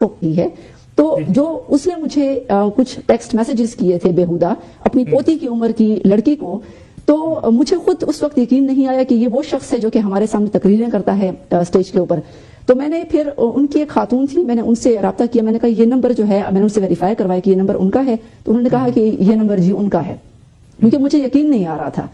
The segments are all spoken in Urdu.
کو کی ہے تو جو اس نے مجھے کچھ ٹیکسٹ میسیجز کیے تھے بیہودہ اپنی پوتی کی عمر کی لڑکی کو، تو مجھے خود اس وقت یقین نہیں آیا کہ یہ وہ شخص ہے جو کہ ہمارے سامنے تقریریں کرتا ہے اسٹیج کے اوپر. تو میں نے پھر ان کی ایک خاتون تھی، میں نے ان سے رابطہ کیا، میں نے کہا یہ نمبر جو ہے، میں نے ان سے ویریفائی کروایا کہ یہ نمبر ان کا ہے، تو انہوں نے کہا کہ یہ نمبر جی ان کا ہے، کیونکہ مجھے یقین نہیں آ رہا تھا.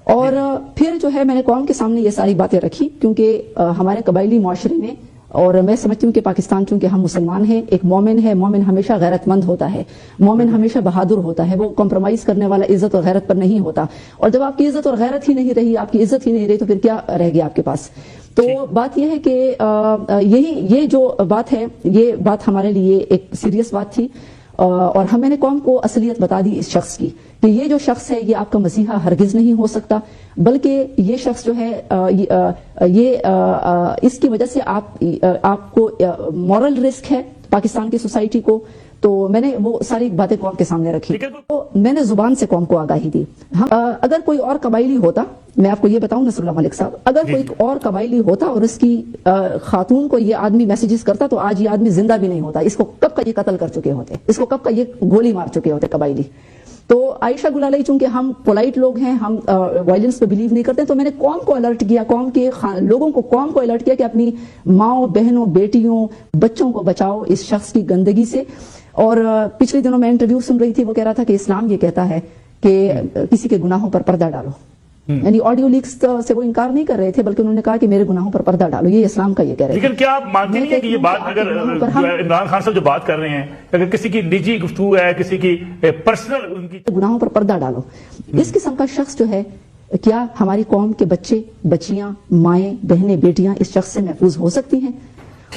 اور پھر جو ہے میں نے قوم کے سامنے یہ ساری باتیں رکھی، کیونکہ ہمارے قبائلی معاشرے میں، اور میں سمجھتی ہوں کہ پاکستان چونکہ ہم مسلمان ہیں، ایک مومن ہے، مومن ہمیشہ غیرت مند ہوتا ہے، مومن ہمیشہ بہادر ہوتا ہے، وہ کمپرومائز کرنے والا عزت اور غیرت پر نہیں ہوتا. اور جب آپ کی عزت اور غیرت ہی نہیں رہی، آپ کی عزت ہی نہیں رہی، تو پھر کیا رہ گیا آپ کے پاس؟ تو بات یہ ہے کہ یہ جو بات ہے، یہ بات ہمارے لیے ایک سیریس بات تھی، اور میں نے قوم کو اصلیت بتا دی اس شخص کی کہ یہ جو شخص ہے یہ آپ کا مسیحا ہرگز نہیں ہو سکتا، بلکہ یہ شخص جو ہے اس کی وجہ سے آپ کو مورل رسک ہے پاکستان کی سوسائٹی کو. تو میں نے وہ ساری باتیں قوم کے سامنے رکھی، تو میں نے زبان سے قوم کو آگاہی دی. اگر کوئی اور قبائلی ہوتا، میں آپ کو یہ بتاؤں نصر اللہ ملک صاحب، اگر کوئی اور قبائلی ہوتا اور اس کی خاتون کو یہ آدمی میسیجز کرتا تو آج یہ آدمی زندہ بھی نہیں ہوتا، اس کو کب کا یہ قتل کر چکے ہوتے، اس کو کب کا یہ گولی مار چکے ہوتے قبائلی. تو عائشہ گل علیہ چونکہ ہم پولائٹ لوگ ہیں، ہم وائلنس پہ بلیو نہیں کرتے، تو میں نے قوم کو الرٹ کیا، قوم کے لوگوں کو، قوم کو الرٹ کیا کہ اپنی ماؤں، بہنوں، بیٹیوں، بچوں کو بچاؤ اس شخص کی گندگی سے. اور پچھلے دنوں میں انٹرویو سن رہی تھی، وہ کہہ رہا تھا کہ اسلام یہ کہتا ہے کہ کسی کے گناہوں پر پردہ ڈالو، یعنی آڈیو لیکس سے وہ انکار نہیں کر رہے تھے، بلکہ انہوں نے کہا کہ میرے گناہوں پر پردہ ڈالو، یہ اسلام کا یہ کہہ رہے ہیں. لیکن کیا آپ مانتے نہیں ہیں کہ یہ بات، اگر عمران خان صاحب جو بات کر رہے ہیں، اگر کسی کی نجی گفتگو ہے، کسی کی پرسنل، ان کی گناہوں پر پردہ ڈالو، اس قسم کا شخص جو ہے، کیا ہماری قوم کے بچے، بچیاں، مائیں، بہنیں، بیٹیاں اس شخص سے محفوظ ہو سکتی ہیں؟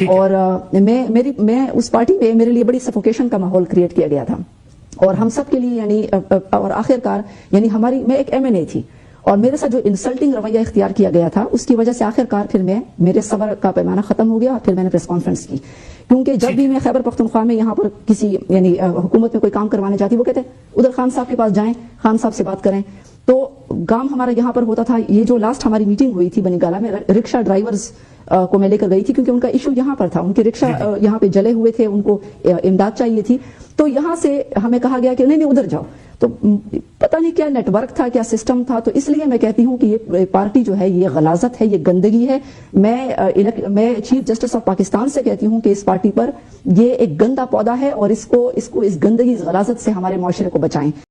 اور میں اس پارٹی میں میرے لیے بڑی سفوکیشن کا ماحول کریٹ کیا گیا تھا، اور ہم سب کے لیے، یعنی اور آخر کار یعنی میں ایک MNA تھی، اور میرے ساتھ جو انسلٹنگ رویہ اختیار کیا گیا تھا اس کی وجہ سے آخر کار پھر میرے صبر کا پیمانہ ختم ہو گیا، پھر میں نے پریس کانفرنس کی. کیونکہ جب بھی میں خیبر پختونخوا میں یہاں پر کسی یعنی حکومت میں کوئی کام کروانے جاتی، وہ کہتے ادھر خان صاحب کے پاس جائیں، خان صاحب سے بات کریں. تو کام ہمارا یہاں پر ہوتا تھا. یہ جو لاسٹ ہماری میٹنگ ہوئی تھی بنی گالہ میں، رکشہ ڈرائیورز کو میں لے کر گئی تھی، کیونکہ ان کا ایشو یہاں پر تھا، ان کے رکشہ یہاں پہ جلے ہوئے تھے، ان کو امداد چاہیے تھی. تو یہاں سے ہمیں کہا گیا کہ نہیں ادھر جاؤ. تو پتہ نہیں کیا نیٹ ورک تھا، کیا سسٹم تھا. تو اس لیے میں کہتی ہوں کہ یہ پارٹی جو ہے یہ غلاظت ہے، یہ گندگی ہے. میں چیف جسٹس آف پاکستان سے کہتی ہوں کہ اس پارٹی پر یہ ایک گندا پودا ہے، اور اس کو اس گندگی، اس غلاظت سے ہمارے معاشرے کو بچائیں.